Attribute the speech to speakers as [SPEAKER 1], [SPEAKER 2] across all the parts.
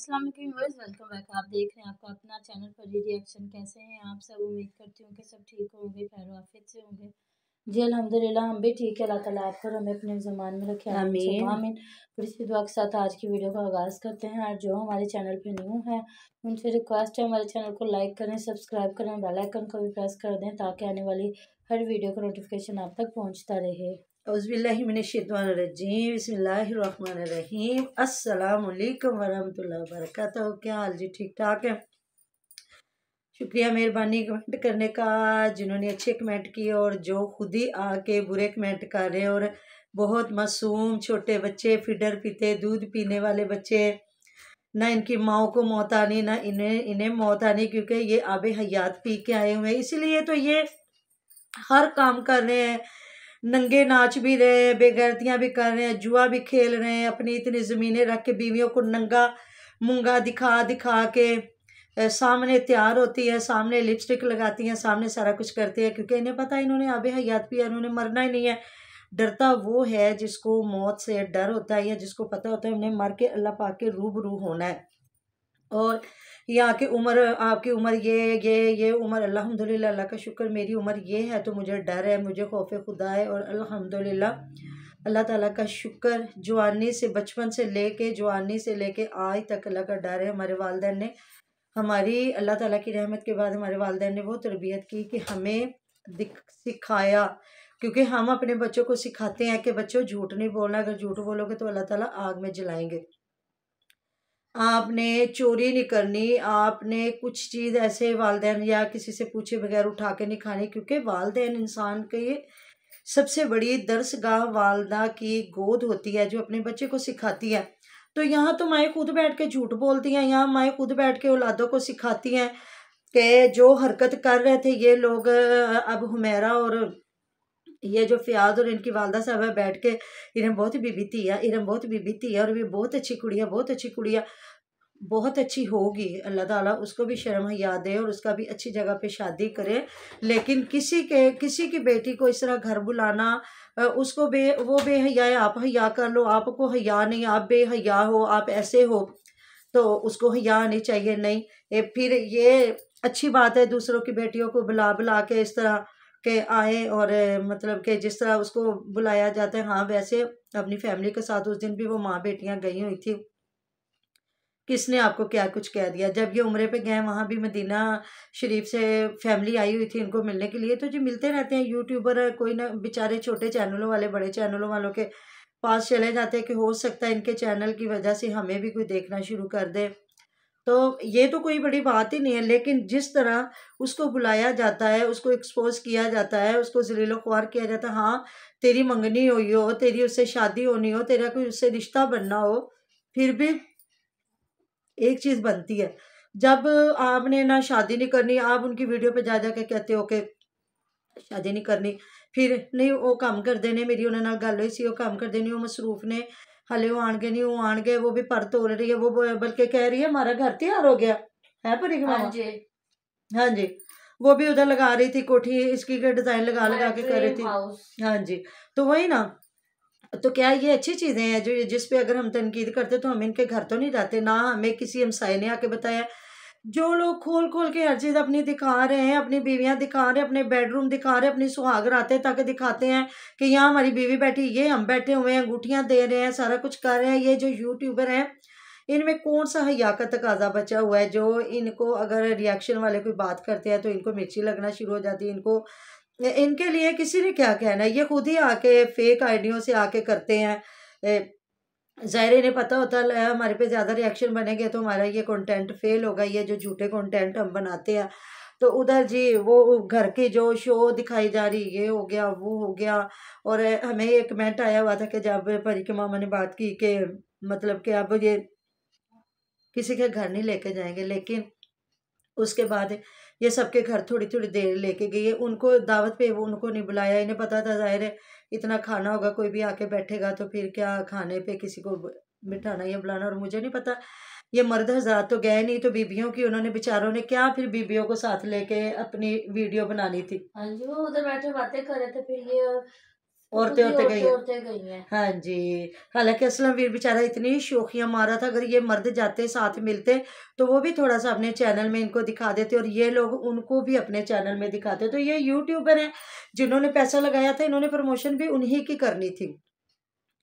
[SPEAKER 1] अस्सलाम वालेकुम viewers, welcome back. आप देख रहे हैं आपका अपना चैनल पर रिएक्शन। कैसे हैं आप सब? उम्मीद करती हूँ कि सब ठीक होंगे, खैर आफियत से होंगे। जी अल्हम्दुलिल्लाह, हम भी ठीक है। अल्लाह ताला आप पर हमें अपने ज़मान में रखे, आमीन आमीन। फिर इसी दुआ के साथ आज की वीडियो का आगाज़ करते हैं। आज जो हमारे चैनल पे न्यू है उनसे रिक्वेस्ट है हमारे चैनल को लाइक करें, सब्सक्राइब करें, बेल आइकन को भी प्रेस कर दें ताकि आने वाली हर वीडियो का नोटिफिकेशन आप तक पहुँचता रहे।
[SPEAKER 2] औज़ुबिल्लाहिमिनश्शैतानिर्रजीम बिस्मिल्लाहिर्रहमानिर्रहीम अस्सलामुअलैकुम वरहमतुल्लाहि वबरकातुहू। क्या हाल जी? ठीक ठाक है। शुक्रिया मेहरबानी कमेंट करने का, जिन्होंने अच्छे कमेंट किए और जो खुद ही आके बुरे कमेंट कर रहे हैं। और बहुत मासूम छोटे बच्चे, फीडर पीते, दूध पीने वाले बच्चे, ना इनकी माओ को मौत आनी ना इन्हें मौत आनी, क्योंकि ये आबे हयात पी के आए हुए हैं। इसीलिए तो ये हर काम कर रहे हैं, नंगे नाच भी रहे हैं, बेगैरतियाँ भी कर रहे हैं, जुआ भी खेल रहे हैं, अपनी इतनी ज़मीनें रख के बीवियों को नंगा मुंगा दिखा दिखा के सामने तैयार होती है, सामने लिपस्टिक लगाती हैं, सामने सारा कुछ करती है, क्योंकि इन्हें पता है इन्होंने आबे हयात पिया, इन्होंने मरना ही नहीं है। डरता वो है जिसको मौत से डर होता है, या जिसको पता होता है उन्हें मर के अल्लाह पाक के रूबरू होना है। और यहाँ की उम्र, आपकी उम्र ये उम्र, अल्हम्दुलिल्लाह, अल्लाह का शुक्र, मेरी उम्र ये है तो मुझे डर है, मुझे खौफ खुदा है। और अल्हम्दुलिल्लाह अल्लाह ताला का शुक्र, जवानी से, बचपन से लेके जवानी से लेके आज तक अल्लाह का डर है। हमारे वालिदैन ने हमारी, अल्लाह ताला की रहमत के बाद हमारे वालिदैन ने वो तरबियत की कि हमें सिखाया, क्योंकि हम अपने बच्चों को सिखाते हैं कि बच्चों झूठ नहीं बोलना, अगर झूठ बोलोगे तो अल्लाह ताला आग में जलाएंगे। आपने चोरी नहीं करनी, आपने कुछ चीज़ ऐसे वालिदैन या किसी से पूछे बगैर उठा के नहीं खानी, क्योंकि वालिदैन इंसान के सबसे बड़ी दरसगाह वालदा की गोद होती है, जो अपने बच्चे को सिखाती है। तो यहाँ तो माएँ खुद बैठ के झूठ बोलती हैं, यहाँ माएँ खुद बैठ के औलादों को सिखाती हैं कि जो हरकत कर रहे थे ये लोग, अब हुमैरा और ये जो फ़ियाज़ और इनकी वालदा साहब है बैठ के, इन्हें बहुत बीबी थी है, इन्हें बहुत बीबी थी है, और ये बहुत अच्छी कुड़िया, बहुत अच्छी कुड़िया, बहुत अच्छी होगी। अल्लाह ताला उसको भी शर्म हया दे और उसका भी अच्छी जगह पे शादी करे। लेकिन किसी की बेटी को इस तरह घर बुलाना, उसको वो बेहया है, आप हया कर लो, आपको हया नहीं, आप बेहया हो, आप ऐसे हो, तो उसको हया नहीं चाहिए। नहीं, फिर ये अच्छी बात है दूसरों की बेटियों को बुला बुला के इस तरह के आए, और मतलब कि जिस तरह उसको बुलाया जाता है। हाँ, वैसे अपनी फैमिली के साथ उस दिन भी वो माँ बेटियाँ गई हुई थी। किसने आपको क्या कुछ कह दिया? जब ये उम्रे पे गए, वहाँ भी मदीना शरीफ से फैमिली आई हुई थी इनको मिलने के लिए। तो जी मिलते रहते हैं यूट्यूबर, कोई ना बेचारे छोटे चैनलों वाले बड़े चैनलों वालों के पास चले जाते हैं कि हो सकता है इनके चैनल की वजह से हमें भी कोई देखना शुरू कर दे। तो ये तो कोई बड़ी बात ही नहीं है, लेकिन जिस तरह उसको बुलाया जाता है, उसको एक्सपोज किया जाता है, उसको ज़लील ख्वार किया जाता है। हाँ, तेरी मंगनी हुई हो, तेरी उससे शादी होनी हो, तेरा कोई उससे रिश्ता बनना हो, फिर भी एक चीज़ बनती है, जब आपने ना शादी नहीं करनी, आप उनकी वीडियो पे जा जा के कहते हो कि शादी नहीं करनी, फिर नहीं वो काम कर देने, मेरी उन्होंने नाल गल हुई सी, वो काम कर देनी, वो मसरूफ ने, हले वो आणगे नहीं, वो आणगे, वो भी पर तोल रही है, वो बल्कि कह रही है हमारा घर तैयार हो गया है परी की मामा। हाँ जी, वो भी उधर लगा रही थी कोठी, इसकी के डिजाइन लगा लगा के कर रही थी। हाँ जी, तो वही ना, तो क्या ये अच्छी चीज़ें हैं जो जिस पे अगर हम तनकीद करते तो हम इनके घर तो नहीं जाते, ना हमें किसी हमसाये ने आके बताया। जो लोग खोल खोल के हर चीज़ अपनी दिखा रहे हैं, अपनी बीवियां दिखा रहे हैं, अपने बेडरूम दिखा रहे हैं, अपनी सुहाग रातें तक दिखाते हैं कि यहाँ हमारी बीवी बैठी, ये हम बैठे हुए हैं, अंगूठियाँ दे रहे हैं, सारा कुछ कर रहे हैं। ये जो यूट्यूबर हैं, इनमें कौन सा हया का तकाजा बचा हुआ है जो इनको अगर रिएक्शन वाले कोई बात करते हैं तो इनको मिर्ची लगना शुरू हो जाती है। इनके लिए किसी ने क्या कहना है, ये खुद ही आके फेक आइडियों से आके करते हैं। ज़ाहिर इन्हें पता होता है हमारे पे ज़्यादा रिएक्शन बनेंगे तो हमारा ये कंटेंट फेल होगा, ये जो झूठे कंटेंट हम बनाते हैं। तो उधर जी वो घर की जो शो दिखाई जा रही, ये हो गया, वो हो गया। और हमें ये कमेंट आया हुआ था कि जब परी के मामा ने बात की कि मतलब कि अब ये किसी के घर नहीं लेके जाएंगे, लेकिन उसके बाद ये सबके घर थोड़ी थोड़ी देर लेके गई। उनको दावत पे वो उनको नहीं बुलाया, इन्हें पता था ज़ाहिर है इतना खाना होगा, कोई भी आके बैठेगा तो फिर क्या खाने पे किसी को बिठाना या बुलाना। और मुझे नहीं पता, ये मर्द हज़रात तो गए नहीं, तो बीबियों की उन्होंने बेचारों ने क्या फिर बीबियों को साथ लेके अपनी वीडियो बनानी थी। हाँ जी, वो उधर बैठे बातें कर रहे थे, फिर ये औरतें गई
[SPEAKER 1] हैं।
[SPEAKER 2] हाँ जी। हालांकि असलम वीर बेचारा इतनी शोखियां मारा था, अगर ये मर्द जाते साथ मिलते तो वो भी थोड़ा सा अपने चैनल में इनको दिखा देते और ये लोग उनको भी अपने चैनल में दिखाते। तो ये यूट्यूबर हैं जिन्होंने पैसा लगाया था, इन्होंने प्रमोशन भी उन्हीं की करनी थी,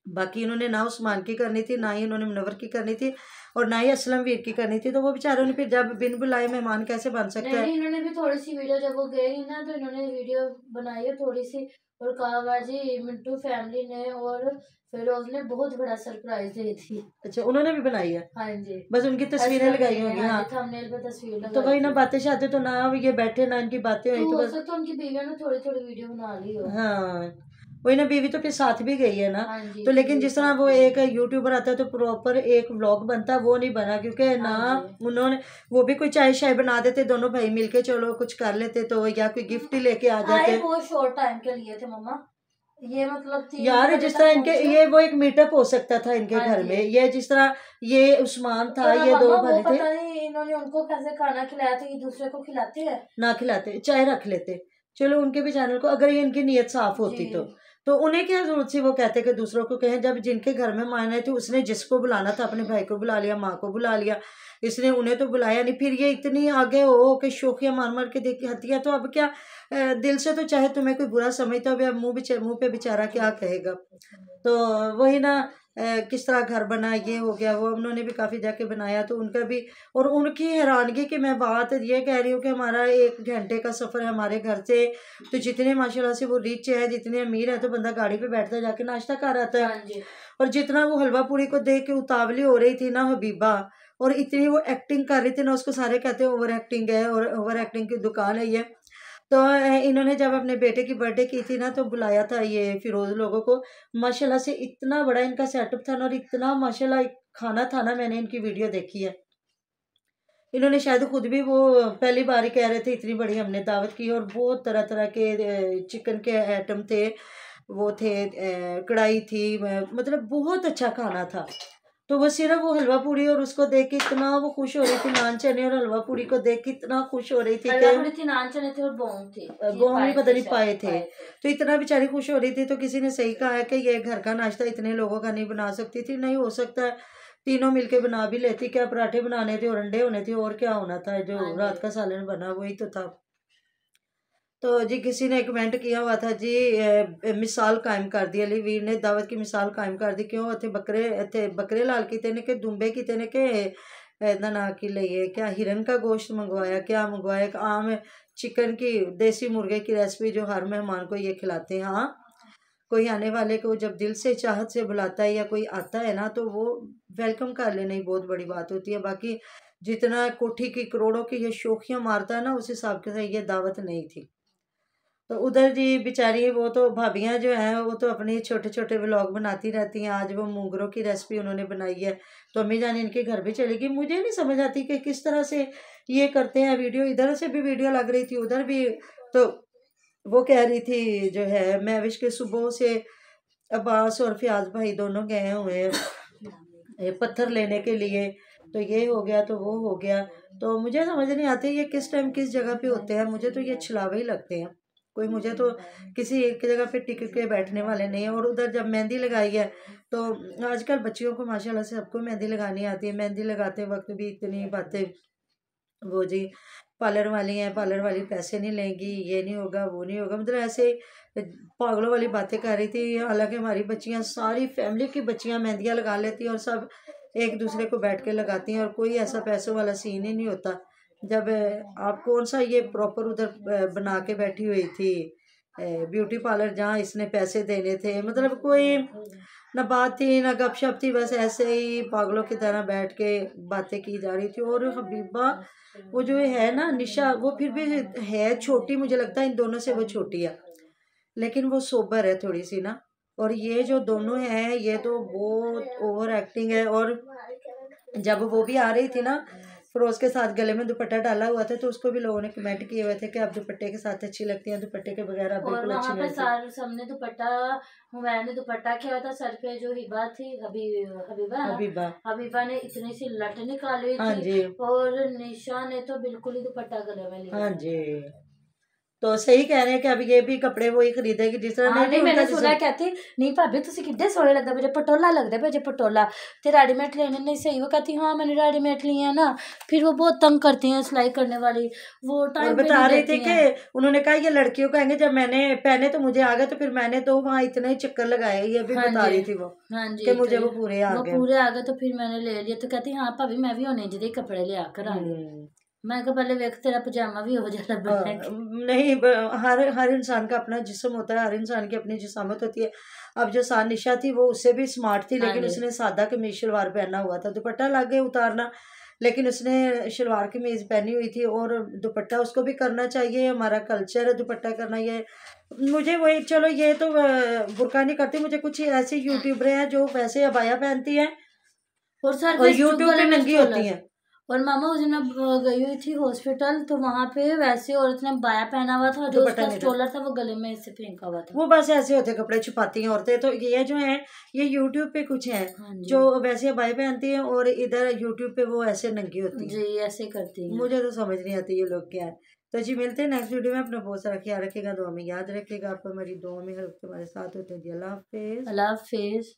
[SPEAKER 2] बाकी इन्होंने ना उस्मान की करनी थी, ना ही इन्होंने मुनव्वर की करनी थी और ना ही असलम वीर की करनी थी। तो वो बेचारों ने फिर जब बिन बुलाए मेहमान कैसे बन सकते हैं।
[SPEAKER 1] इन्होंने भी थोड़ी सी वीडियो, जब वो गए ना तो इन्होंने वीडियो बनाई है थोड़ी सी और कहा बाजी मिंटू फैमिली ने और फिरोज ने बहुत बड़ा सरप्राइज दी थी।
[SPEAKER 2] अच्छा, उन्होंने भी बनाई है?
[SPEAKER 1] हाँ जी,
[SPEAKER 2] बस उनकी तस्वीरें लगाई होंगी। हाँ,
[SPEAKER 1] थंबनेल पे तस्वीर लगाई।
[SPEAKER 2] तो वही ना बातें शाते तो ना ये बैठे ना इनकी बातें हुई, तो बस
[SPEAKER 1] उनकी बीवियों ने थोड़ी थोड़ी वीडियो बना ली हो।
[SPEAKER 2] हाँ, वही ना, बीवी तो फिर साथ भी गई है ना।
[SPEAKER 1] हाँ जी,
[SPEAKER 2] तो लेकिन जिस तरह वो एक यूट्यूबर आता है तो प्रॉपर एक व्लॉग बनता है, वो नहीं बना क्योंकि ना उन्होंने, वो भी कोई चाय शाय बना देते दोनों भाई मिलके, चलो कुछ कर लेते तो, या कोई गिफ्ट ही लेके आ जाते।
[SPEAKER 1] वो शॉर्ट टाइम के लिए थे मम्मा, ये मतलब
[SPEAKER 2] यार जिस तरह इनके ये वो एक मीटअप हो सकता था इनके घर में, ये जिस तरह ये उस्मान था, ये दो भाई थे,
[SPEAKER 1] पता नहीं इन्होंने उनको कैसे खाना खिलाया था, ये दूसरे को खिलाते हैं
[SPEAKER 2] ना खिलाते, चाय रख लेते। चलो उनके भी चैनल को, अगर ये इनकी नीयत साफ होती तो उन्हें क्या जरूरत थी वो कहते कि दूसरों को कहें। जब जिनके घर में मायने थे उसने जिसको बुलाना था अपने भाई को बुला लिया, माँ को बुला लिया, इसने उन्हें तो बुलाया नहीं। फिर ये इतनी आगे हो कि शोखिया मार मार के देखी हतिया, तो अब क्या दिल से तो चाहे तुम्हें कोई बुरा समझता हो, अब मुंह पे बेचारा क्या कहेगा। तो वही ना, किस तरह घर बना, ये हो गया वो, उन्होंने भी काफ़ी जाके बनाया तो उनका भी। और उनकी हैरानगी की मैं बात ये कह रही हूँ कि हमारा 1 घंटे का सफ़र है हमारे घर से, तो जितने माशाल्लाह से वो रिच है, जितने अमीर है, तो बंदा गाड़ी पे बैठता जाके नाश्ता कर आता है। और जितना वो हलवा पूरी को देख के उतावली हो रही थी ना हबीबा, और इतनी वो एक्टिंग कर रही थी ना, उसको सारे कहते हैं ओवर एक्टिंग है और ओवर एक्टिंग की दुकान है ये। तो इन्होंने जब अपने बेटे की बर्थडे की थी ना तो बुलाया था ये फिरोज लोगों को, माशाल्लाह से इतना बड़ा इनका सेटअप था ना, और इतना माशाल्लाह खाना था ना, मैंने इनकी वीडियो देखी है। इन्होंने शायद खुद भी वो पहली बार ही कह रहे थे इतनी बड़ी हमने दावत की, और बहुत तरह तरह के चिकन के आइटम थे, वो थे कढ़ाई थी, मतलब बहुत अच्छा खाना था। तो वो सिर्फ वो हलवा पूड़ी और उसको देख के इतना वो खुश हो रही थी, नान चने और हलवा पूड़ी को देख के इतना खुश हो रही थी कि
[SPEAKER 1] नान चने थे और बॉन्ग थे,
[SPEAKER 2] बॉन्ग भी पता नहीं पाए थे। तो इतना बेचारी खुश हो रही थी। तो किसी ने सही कहा है कि ये घर का नाश्ता इतने लोगों का नहीं बना सकती थी। नहीं हो सकता है, तीनों मिलके बना भी लेती, क्या पराठे बनाने थे और अंडे होने थे और क्या होना था, जो रात का सालन बना वही तो था। तो जी किसी ने कमेंट किया हुआ था जी, मिसाल कायम कर दी, अली वीर ने दावत की मिसाल कायम कर दी। क्यों थे बकरे लाल किते ने के दुम्बे किते ने के ना की लिए, क्या हिरन का गोश्त मंगवाया, क्या मंगवाया, एक आम चिकन की देसी मुर्गे की रेसिपी जो हर मेहमान को ये खिलाते हैं। हाँ, कोई आने वाले को जब दिल से चाहत से बुलाता है या कोई आता है ना तो वो वेलकम कर लेना ही बहुत बड़ी बात होती है। बाकी जितना कोठी की करोड़ों की ये शोखियाँ मारता है ना, उस हिसाब के ये दावत नहीं थी। तो उधर जी बेचारी वो तो भाभियाँ जो हैं वो तो अपने छोटे छोटे व्लॉग बनाती रहती हैं। आज वो मूंगरों की रेसिपी उन्होंने बनाई है, तो अम्मी जान इनके घर भी चलेगी। मुझे नहीं समझ आती कि किस तरह से ये करते हैं वीडियो, इधर से भी वीडियो लग रही थी उधर भी। तो वो कह रही थी जो है, मैं विश के सुबह से अब्बास और फयाज भाई दोनों गए हुए हैं पत्थर लेने के लिए, तो ये हो गया तो वो हो गया। तो मुझे समझ नहीं आती ये किस टाइम किस जगह पे होते हैं, मुझे तो ये छलावे ही लगते हैं। कोई मुझे तो किसी एक जगह पे टिक के बैठने वाले नहीं है। और उधर जब मेहंदी लगाई है तो आजकल बच्चियों को माशाल्लाह से सबको मेहंदी लगानी आती है। मेहंदी लगाते वक्त भी इतनी बातें, वो जी पार्लर वाली हैं, पार्लर वाली पैसे नहीं लेंगी, ये नहीं होगा वो नहीं होगा, मतलब ऐसे पागलों वाली बातें कर रही थी। हालांकि हमारी बच्चियां, सारी फैमिली की बच्चियां मेहंदियाँ लगा लेती हैं और सब एक दूसरे को बैठ के लगाती हैं, और कोई ऐसा पैसों वाला सीन ही नहीं होता। जब आप कौन सा ये प्रॉपर उधर बना के बैठी हुई थी ब्यूटी पार्लर जहाँ इसने पैसे देने थे, मतलब कोई ना बात थी ना गपशप थी, बस ऐसे ही पागलों की तरह बैठ के बातें की जा रही थी। और हबीबा वो जो है ना निशा, वो फिर भी है छोटी, मुझे लगता है इन दोनों से वो छोटी है, लेकिन वो सोबर है थोड़ी सी ना। और ये जो दोनों हैं ये तो बहुत ओवर एक्टिंग है। और जब वो भी आ रही थी ना फिरोज के साथ, गले में दुपट्टा डाला हुआ था, तो उसको भी लोगों ने कमेंट किए हुए थे कि आप दुपट्टे के साथ अच्छी लगती हैं, दुपट्टे के बगैर आप बिल्कुल अच्छी नहीं लगती।
[SPEAKER 1] सबने दुपट्टा, मैंने दुपट्टा किया था सर पे, जो हिबा थी हबीबा ने इतनी सी लट निकाली
[SPEAKER 2] हाँ
[SPEAKER 1] थी,
[SPEAKER 2] जी,
[SPEAKER 1] और निशा ने तो बिल्कुल ही दुपट्टा गले में लिया।
[SPEAKER 2] हाँ जी। तो सही कह रहे हैं कि अब ये भी कपड़े वही खरीदेगी जिस तरह
[SPEAKER 1] नहीं मैंने सुना कहती नहीं भाभी तुसी किड्डे सोहने लगदे पे पटोला लगदे पे पटोला ते रेडीमेड लेने नहीं सही। वो कहती हाँ मैंने रेडीमेड लिए हैं ना, फिर वो बहुत तंग करती हैं सिलाई करने वाली, वो टाइम
[SPEAKER 2] बता रही थी कि उन्होंने कहा ये लड़कियों कहेंगे जब मैंने पहने तो मुझे आ गए, तो फिर मैंने तो वहाँ इतने ही चक्कर लगाए, ये भी बता रही थी वो कि मुझे वो पूरे आ
[SPEAKER 1] गए तो फिर मैंने ले लिया। तो कहती हाँ भाभी मैं भी होने जी कपड़े ले आकर आ गई। मैं कहा पहले वेख तेरा पजामा भी हो जाता
[SPEAKER 2] नहीं हर इंसान का अपना जिस्म होता है, हर इंसान की अपनी जिसामत होती है। अब जो सानिशा थी वो उससे भी स्मार्ट थी, लेकिन उसने सादा कमीज शलवार पहना हुआ था, दुपट्टा लागे उतारना, लेकिन उसने शलवार कमीज पहनी हुई थी और दुपट्टा उसको भी करना चाहिए, हमारा कल्चर है दुपट्टा करना। ये मुझे वही चलो ये तो बुरका नहीं करती, मुझे कुछ ऐसे यूट्यूबर हैं जो वैसे अबाया पहनती हैं और यूट्यूब पे नंगी होती हैं।
[SPEAKER 1] और मामा उस दिन मैं गई हुई थी हॉस्पिटल, तो वहां पे वैसे औरत ने बाया पहना हुआ था, जो उसका स्टोलर था वो गले में से फेंका हुआ था।
[SPEAKER 2] वो बस ऐसे होते कपड़े छुपाती हैं औरतें। तो ये जो है ये यूट्यूब पे कुछ है जो वैसे बाया पहनती हैं और इधर यूट्यूब पे वो ऐसे नंगी होती हैं।
[SPEAKER 1] जी ऐसे करती हैं।
[SPEAKER 2] मुझे तो समझ नहीं आती ये लोग क्या है। तो जी मिलते हैं नेक्स्ट वीडियो में। अपना बहुत सारा ख्याल रखिएगा, दुआ में याद रखिएगा, आप हमारी दुआ में हर वक्त हमारे साथ होते हैं जी। अल्लाह हाफिज।
[SPEAKER 1] अल्लाह हाफिज।